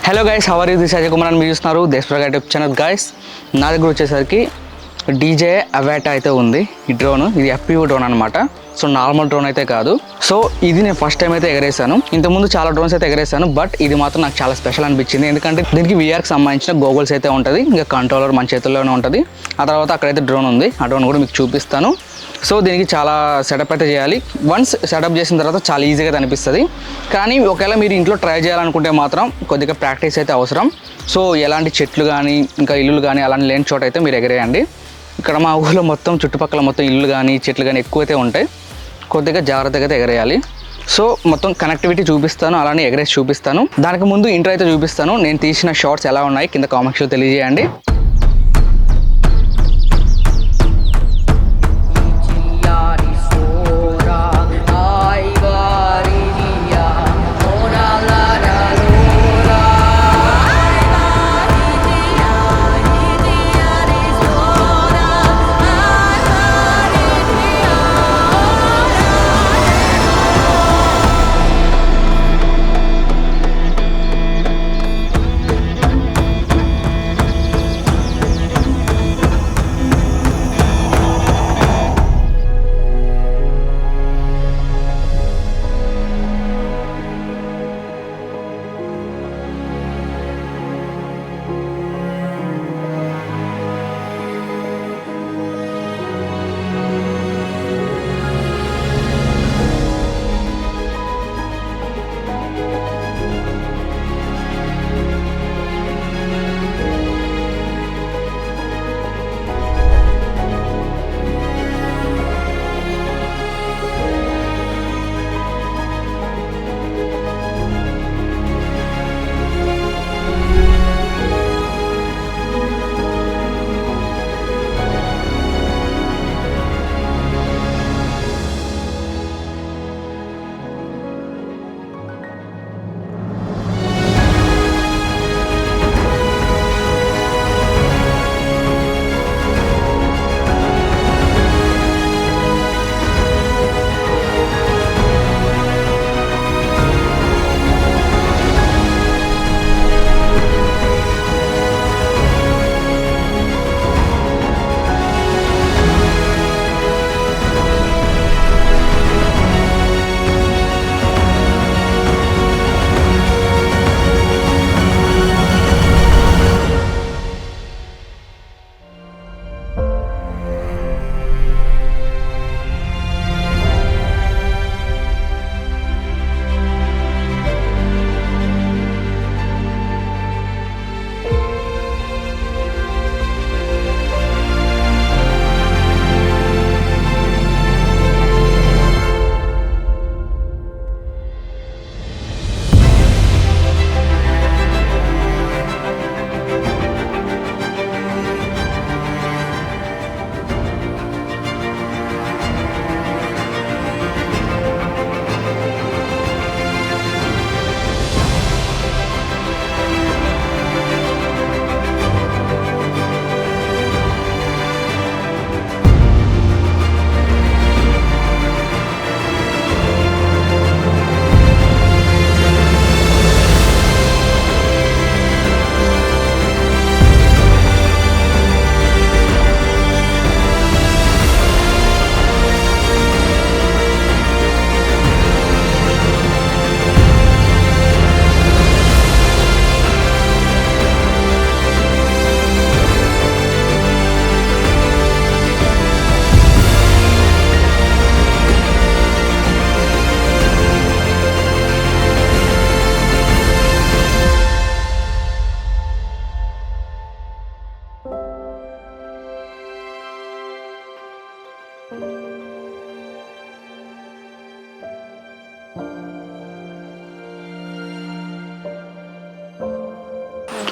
Hello guys, how are you? This Ajay Kumar అని మీరు చూస్తున్నారు దేశప్రగ యూట్యూబ్ ఛానల్. గైస్, నా దగ్గర వచ్చేసరికి డీజే అవాటా అయితే ఉంది. ఈ డ్రోన్ ఇది FPV డ్రోన్ అనమాట. సో నార్మల్ డ్రోన్ అయితే కాదు. సో ఇది నేను ఫస్ట్ టైం అయితే ఎగరేసాను. ఇంతకుముందు చాలా డ్రోన్స్ అయితే ఎగరేసాను, బట్ ఇది మాత్రం నాకు చాలా స్పెషల్ అనిపించింది. ఎందుకంటే దీనికి VRకి సంబంధించిన గోగుల్స్ అయితే ఉంటుంది, ఇంకా కంట్రోలర్ మన చేతుల్లోనే ఉంటుంది. ఆ తర్వాత అక్కడైతే డ్రోన్ ఉంది, ఆ డ్రోన్ కూడా మీకు చూపిస్తాను. సో దీనికి చాలా సెటప్ అయితే చేయాలి. వన్స్ సెటప్ చేసిన తర్వాత చాలా ఈజీగా అనిపిస్తుంది. కానీ ఒకవేళ మీరు ఇంట్లో ట్రై చేయాలనుకుంటే మాత్రం కొద్దిగా ప్రాక్టీస్ అయితే అవసరం. సో ఎలాంటి చెట్లు కానీ ఇంకా ఇల్లులు కానీ అలాంటి లేని చోట అయితే మీరు ఎగరేయండి. ఇక్కడ మా ఊళ్ళో మొత్తం చుట్టుపక్కల మొత్తం ఇల్లు కానీ చెట్లు కానీ ఎక్కువైతే ఉంటాయి. కొద్దిగా జాగ్రత్తగా అయితే ఎగరేయాలి. సో మొత్తం కనెక్టివిటీ చూపిస్తాను, అలానే ఎగరేసి చూపిస్తాను. దానికి ముందు ఇంట్రో అయితే చూపిస్తాను. నేను తీసిన షార్ట్స్ ఎలా ఉన్నాయి కింద కామెంట్స్లో తెలియజేయండి.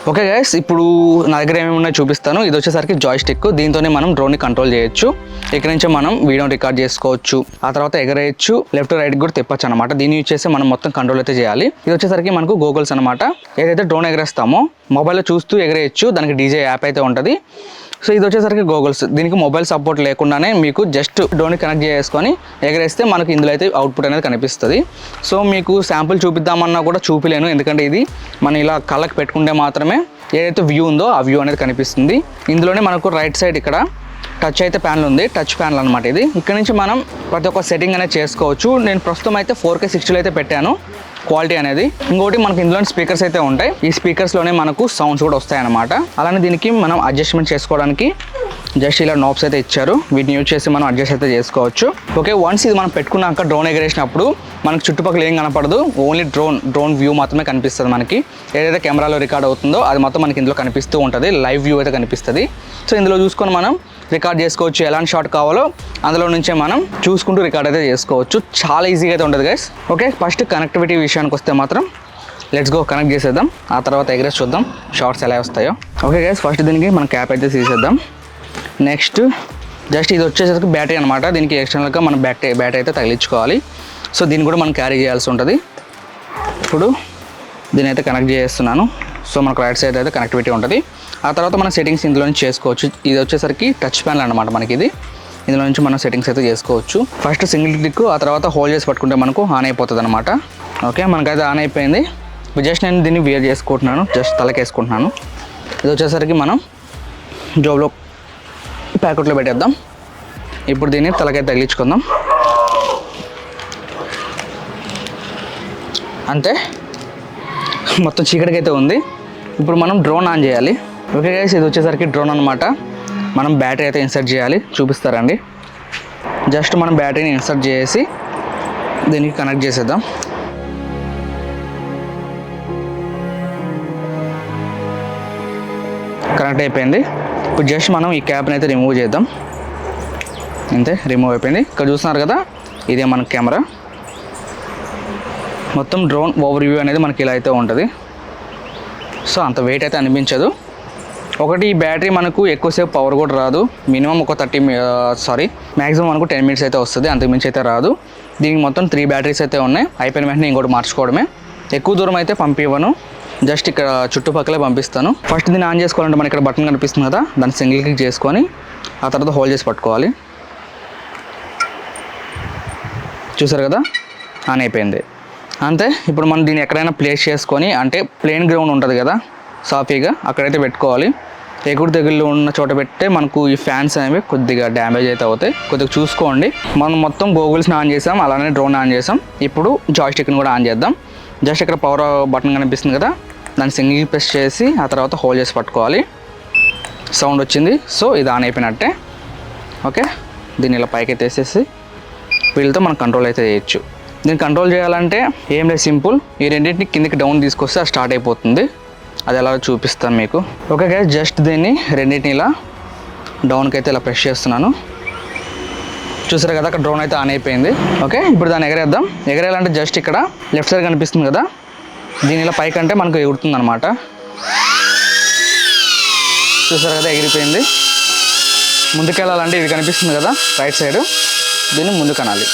ఓకే గైస్, ఇప్పుడు నా దగ్గర ఏమేమి ఉన్నాయో చూపిస్తాను. ఇది వచ్చేసరికి జాయ్స్టిక్. దీంతోనే మనం డ్రోన్ని కంట్రోల్ చేయొచ్చు. ఇక్కడ నుంచి మనం వీడియో రికార్డ్ చేసుకోవచ్చు, ఆ తర్వాత ఎగరేయచ్చు, లెఫ్ట్ రైట్ కూడా తిప్పచ్చు అనమాట. దీన్ని యూజ్ చేసి మనం మొత్తం కంట్రోల్ అయితే చేయాలి. ఇది వచ్చేసరికి మనకు గోగుల్స్ అనమాట. ఏదైతే డ్రోన్ ఎగరేస్తామో మొబైల్లో చూస్తూ ఎగరేయచ్చు. దానికి డీజే యాప్ అయితే ఉంటుంది. సో ఇది వచ్చేసరికి గోగుల్స్. దీనికి మొబైల్ సపోర్ట్ లేకుండానే మీకు జస్ట్ డ్రోన్ కనెక్ట్ చేసుకొని ఎగరేస్తే మనకు ఇందులో అయితే అవుట్పుట్ అనేది కనిపిస్తుంది. సో మీకు శాంపుల్ చూపిద్దామన్నా కూడా చూపిలేను, ఎందుకంటే ఇది మనం ఇలా కళ్ళకి పెట్టుకుంటే మాత్రమే ఏదైతే వ్యూ ఉందో ఆ వ్యూ అనేది కనిపిస్తుంది. ఇందులోనే మనకు రైట్ సైడ్ ఇక్కడ టచ్ అయితే ప్యానల్ ఉంది, టచ్ ప్యానల్ అనమాట ఇది. ఇక్కడ నుంచి మనం ప్రతి ఒక్క సెట్టింగ్ అనేది చేసుకోవచ్చు. నేను ప్రస్తుతం అయితే 4K 60 అయితే పెట్టాను క్వాలిటీ అనేది. ఇంకోటి మనకి ఇందులో స్పీకర్స్ అయితే ఉంటాయి, ఈ స్పీకర్స్లోనే మనకు సౌండ్స్ కూడా వస్తాయన్నమాట. అలానే దీనికి మనం అడ్జస్ట్మెంట్ చేసుకోవడానికి జస్ట్ ఇలా నాబ్స్ అయితే ఇచ్చారు, వీటిని యూజ్ చేసి మనం అడ్జస్ట్ అయితే చేసుకోవచ్చు. ఓకే, వన్స్ ఇది మనం పెట్టుకున్నాక డ్రోన్ ఎగరేసినప్పుడు మనకు చుట్టుపక్కల ఏం కనపడదు, ఓన్లీ డ్రోన్ వ్యూ మాత్రమే కనిపిస్తుంది. మనకి ఏదైతే కెమెరాలో రికార్డ్ అవుతుందో అది మొత్తం మనకి ఇందులో కనిపిస్తూ ఉంటుంది, లైవ్ వ్యూ అయితే కనిపిస్తుంది. సో ఇందులో చూసుకొని మనం రికార్డ్ చేసుకోవచ్చు, ఎలాంటి షాట్ కావాలో అందులో నుంచే మనం చూసుకుంటూ రికార్డ్ అయితే చేసుకోవచ్చు. చాలా ఈజీగా అయితే ఉంటుంది గైస్. ఓకే, ఫస్ట్ కనెక్టివిటీ విషయానికి వస్తే మాత్రం లెట్స్ గో కనెక్ట్ చేసేద్దాం, ఆ తర్వాత ఎగరేసి చూద్దాం షార్ట్స్ ఎలా వస్తాయో. ఓకే గైస్, ఫస్ట్ దీనికి మనం క్యాప్ అయితే తీసేద్దాం. నెక్స్ట్ జస్ట్ ఇది వచ్చేసరికి బ్యాటరీ అనమాట, దీనికి ఎక్స్టర్నల్గా మనం బ్యాటరీ అయితే తగిలించుకోవాలి. సో దీన్ని కూడా మనం క్యారీ చేయాల్సి ఉంటుంది. ఇప్పుడు దీని అయితే కనెక్ట్ చేస్తున్నాను. సో మనకు రైట్ సైడ్ అయితే కనెక్టివిటీ ఉంటుంది. ఆ తర్వాత మనం సెట్టింగ్స్ ఇందులో నుంచి చేసుకోవచ్చు. ఇది వచ్చేసరికి టచ్ ప్యానల్ అనమాట మనకి ఇది, ఇందులో నుంచి మనం సెట్టింగ్స్ అయితే చేసుకోవచ్చు. ఫస్ట్ సింగిల్ క్లిక్, ఆ తర్వాత హోల్డ్ చేసి పట్టుకుంటే మనకు ఆన్ అయిపోతుంది అనమాట. ఓకే, మనకైతే ఆన్ అయిపోయింది. జస్ట్ నేను దీన్ని వేర్ చేసుకుంటున్నాను, జస్ట్ తలకేసుకుంటున్నాను. ఇది వచ్చేసరికి మనం జోబ్లో ప్యాకెట్లో పెట్టేద్దాం. ఇప్పుడు దీన్ని తలకైతే తగిలించుకుందాం, అంతే. మొత్తం చీకటికి అయితే ఉంది. ఇప్పుడు మనం డ్రోన్ ఆన్ చేయాలి. ఓకే గైస్, ఇది వచ్చేసరికి డ్రోన్ అనమాట. మనం బ్యాటరీ అయితే ఇన్సర్ట్ చేయాలి, చూపిస్తారండి. జస్ట్ మనం బ్యాటరీని ఇన్సర్ట్ చేసి దీనికి కనెక్ట్ చేసేద్దాం. కనెక్ట్ అయిపోయింది. ఇప్పుడు జస్ట్ మనం ఈ క్యాప్ని అయితే రిమూవ్ చేద్దాం, అంతే, రిమూవ్ అయిపోయింది. ఇక్కడ చూస్తున్నారు కదా, ఇదే మన కెమెరా. మొత్తం డ్రోన్ ఓవర్ వ్యూ అనేది మనకి ఇలా అయితే ఉంటుంది. సో అంత వెయిట్ అయితే అనిపించదు. ఒకటి, ఈ బ్యాటరీ మనకు ఎక్కువసేపు పవర్ కూడా రాదు, మినిమం ఒక మ్యాక్సిమం మనకు 10 minutes అయితే వస్తుంది, అంతకుమించి అయితే రాదు. దీనికి మొత్తం 3 బ్యాటరీస్ అయితే ఉన్నాయి. అయిపోయిన వెంటనే ఇంకోటి మార్చుకోవడమే. ఎక్కువ దూరం అయితే పంపివ్వను, జస్ట్ ఇక్కడ చుట్టుపక్కలే పంపిస్తాను. ఫస్ట్ దీన్ని ఆన్ చేసుకోవాలంటే మనకి ఇక్కడ బటన్ కనిపిస్తుంది కదా, దాన్ని సింగిల్ క్లిక్ చేసుకొని ఆ తర్వాత హోల్డ్ చేసి పట్టుకోవాలి. చూసారు కదా, ఆన్ అయిపోయింది, అంతే. ఇప్పుడు మనం దీన్ని ఎక్కడైనా ప్లేస్ చేసుకొని, అంటే ప్లేన్ గ్రౌండ్ ఉంటుంది కదా సాఫీగా, అక్కడైతే పెట్టుకోవాలి. ఎగుడు తెగుళ్ళు ఉన్న చోట పెడితే మనకు ఈ ఫ్యాన్స్ అనేవి కొద్దిగా డ్యామేజ్ అయితే అవుతాయి, కొద్దిగా చూసుకోండి. మనం మొత్తం గోగుల్స్ని ఆన్ చేసాం, అలానే డ్రోన్ ఆన్ చేసాం. ఇప్పుడు జాయ్స్టిక్ని కూడా ఆన్ చేద్దాం. జస్ట్ ఇక్కడ పవర్ బటన్ కనిపిస్తుంది కదా, దాన్ని సింగిల్ ప్రెస్ చేసి ఆ తర్వాత హోల్డ్ చేసి పట్టుకోవాలి. సౌండ్ వచ్చింది, సో ఇది ఆన్ అయిపోయినట్టే. ఓకే, దీన్ని ఇలా పైకి తీసేసి వీళ్ళతో మనం కంట్రోల్ అయితే చేయొచ్చు. దీన్ని కంట్రోల్ చేయాలంటే ఏం లేదు, సింపుల్. ఈ రెండింటిని కిందికి డౌన్ తీసుకొస్తే అది స్టార్ట్ అయిపోతుంది. అది ఎలా చూపిస్తాను మీకు. ఓకే గైస్, జస్ట్ దీన్ని రెండింటిని ఇలా డౌన్కి అయితే ఇలా ప్రెస్ చేస్తున్నాను. చూసారు కదా, అక్కడ డ్రోన్ అయితే ఆన్ అయిపోయింది. ఓకే, ఇప్పుడు దాన్ని ఎగరేద్దాం. ఎగరేయాలంటే జస్ట్ ఇక్కడ లెఫ్ట్ సైడ్ కనిపిస్తుంది కదా, దీని ఇలా పైకి అంటే మనకు ఎగురుతుంది అనమాట. చూసారు కదా, ఎగిరిపోయింది. ముందుకెళ్ళాలంటే ఇది కనిపిస్తుంది కదా రైట్ సైడ్, దీన్ని ముందుకు అనాలి.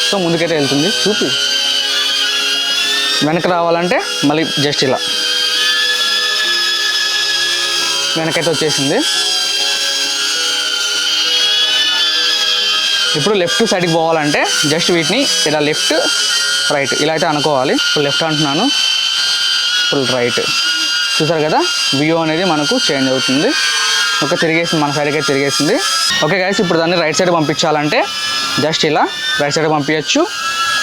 సో ముందుకైతే వెళ్తుంది, చూపి. వెనక్కి రావాలంటే మళ్ళీ జస్ట్ ఇలా వెనకైతే వచ్చేసింది. ఇప్పుడు లెఫ్ట్ సైడ్కి పోవాలంటే జస్ట్ వీటిని ఇలా లెఫ్ట్ రైట్ ఇలా అయితే అనుకోవాలి. ఇప్పుడు లెఫ్ట్ అంటున్నాను, ఫుల్ రైట్. చూసారు కదా, వ్యూ అనేది మనకు చేంజ్ అవుతుంది. ఓకే, తిరిగేసింది, మన సైడ్కి అయితే తిరిగేసింది. ఓకే గైస్, ఇప్పుడు దాన్ని రైట్ సైడ్ పంపించాలంటే జస్ట్ ఇలా రైట్ సైడ్ పంపించచ్చు,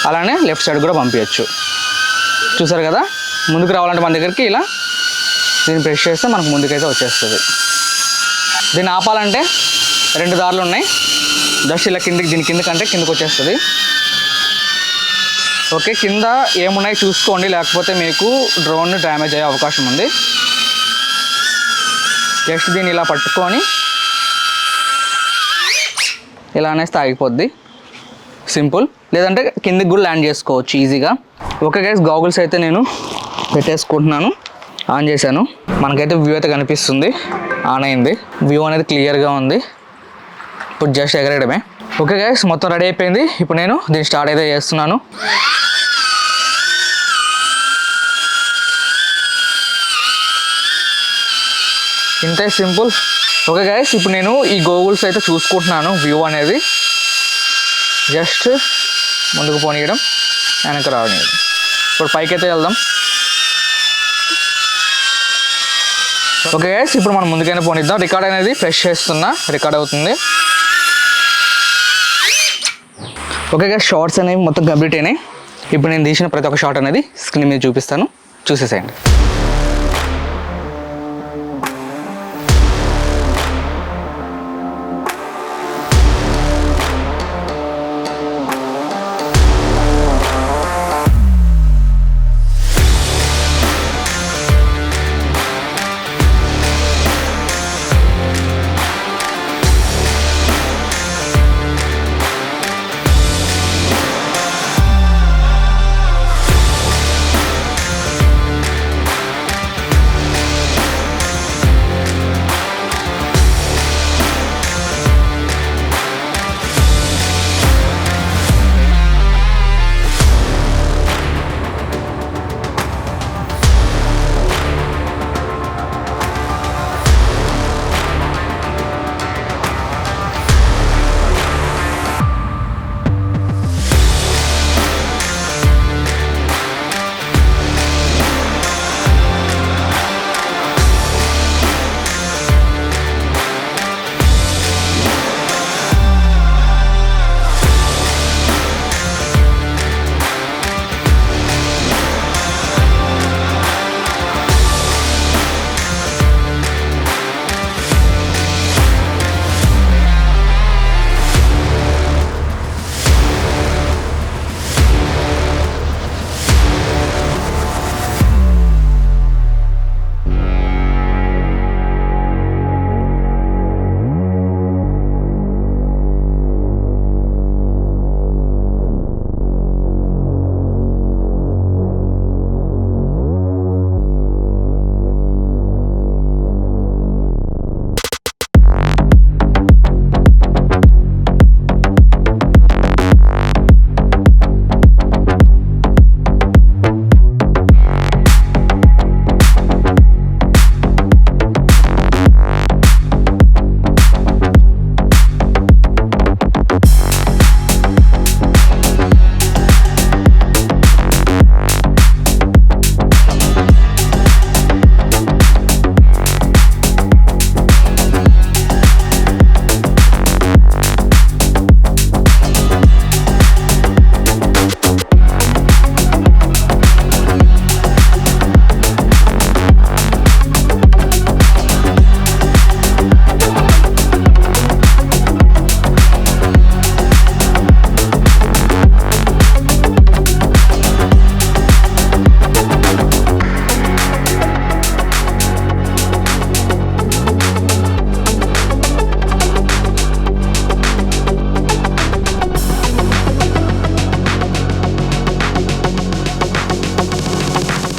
అలానే లెఫ్ట్ సైడ్ కూడా పంపించచ్చు. చూసారు కదా, ముందుకు రావాలంటే మన దగ్గరికి ఇలా దీన్ని ప్రెస్ చేస్తే మనకు ముందుకైతే వచ్చేస్తుంది. దీన్ని ఆపాలంటే 2 దారులు ఉన్నాయి. జస్ట్ ఇలా దీని కిందకంటే కిందకు వచ్చేస్తుంది. ఓకే, కింద ఏమున్నాయి చూసుకోండి, లేకపోతే మీకు డ్రోన్ డ్యామేజ్ అయ్యే అవకాశం ఉంది. జస్ట్ దీన్ని ఇలా పట్టుకొని ఇలా అనేస్తే ఆగిపోద్ది, సింపుల్. లేదంటే కిందికి కూడా ల్యాండ్ చేసుకోవచ్చు ఈజీగా. ఓకే గైస్, గాగుల్స్ అయితే నేను పెట్టేసుకుంటున్నాను, ఆన్ చేశాను. మనకైతే వ్యూ అయితే కనిపిస్తుంది, ఆన్ అయింది. వ్యూ అనేది క్లియర్గా ఉంది. ఇప్పుడు జస్ట్ ఎగరేయడమే. ఓకే గైస్, మొత్తం రెడీ అయిపోయింది. ఇప్పుడు నేను దీన్ని స్టార్ట్ అయితే చేస్తున్నాను. ఇంతే, సింపుల్. ఓకే గైస్, ఇప్పుడు నేను ఈ గోగుల్స్ అయితే చూసుకుంటున్నాను. వ్యూ అనేది జస్ట్ ముందుకు పోనీయడం, వెనక రావడం. ఇప్పుడు పైకి అయితే వెళ్దాం. ఓకే గైస్, ఇప్పుడు మనం ముందుకైనా పోనిద్దాం. రికార్డ్ అనేది ఫ్రెష్ చేస్తున్నా, రికార్డ్ అవుతుంది. ఓకే గైస్, షార్ట్స్ అనేవి మొత్తం కంప్లీట్ అయినాయి. ఇప్పుడు నేను తీసిన ప్రతి ఒక్క షార్ట్ అనేది స్క్రీన్ మీద చూపిస్తాను, చూసేసేయండి.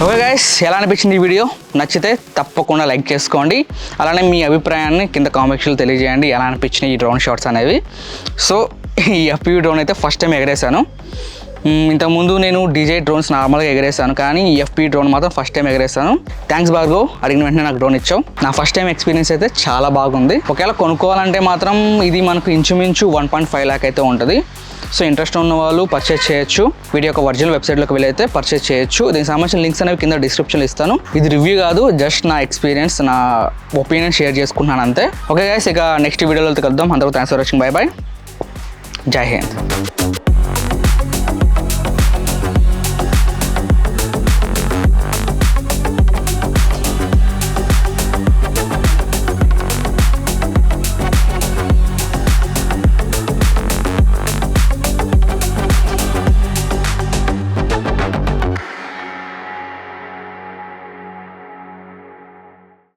ఓకే గైస్, ఎలా అనిపించింది ఈ వీడియో? నచ్చితే తప్పకుండా లైక్ చేసుకోండి. అలానే మీ అభిప్రాయాన్ని కింద కామెంట్స్లో తెలియజేయండి, ఎలా అనిపించినాయి ఈ డ్రోన్ షాట్స్ అనేవి. సో ఈ FPV డ్రోన్ అయితే ఫస్ట్ టైం ఎగరేసాను. ఇంతకుముందు నేను DJI డ్రోన్స్ నార్మల్గా ఎగరేసాను, కానీ ఈ FPV డ్రోన్ మాత్రం ఫస్ట్ టైం ఎగరేసాను. థ్యాంక్స్ భార్గవ్, అడిగిన వెంటనే నాకు డ్రోన్ ఇచ్చావు. నా ఫస్ట్ టైం ఎక్స్పీరియన్స్ అయితే చాలా బాగుంది. ఒకవేళ కొనుక్కోవాలంటే మాత్రం ఇది మనకు ఇంచుమించు 1.5 lakh అయితే ఉంటుంది. సో ఇంట్రెస్ట్ ఉన్న వాళ్ళు పర్చేస్ చేయొచ్చు. వీడియో ఒక ఒరిజినల్ వెబ్సైట్లోకి వెళ్ళైతే పర్చేస్ చేయొచ్చు. దీనికి సంబంధించిన లింక్స్ అనేవి కింద డిస్క్రిప్షన్లో ఇస్తాను. ఇది రివ్యూ కాదు, జస్ట్ నా ఎక్స్పీరియన్స్, నా ఒపీనియన్ షేర్ చేసుకుంటున్నాను అంతే. ఓకే గైస్, ఇక నెక్స్ట్ వీడియోలో కలుద్దాం. అందరూ thanks for watching. By by. జై హింద్.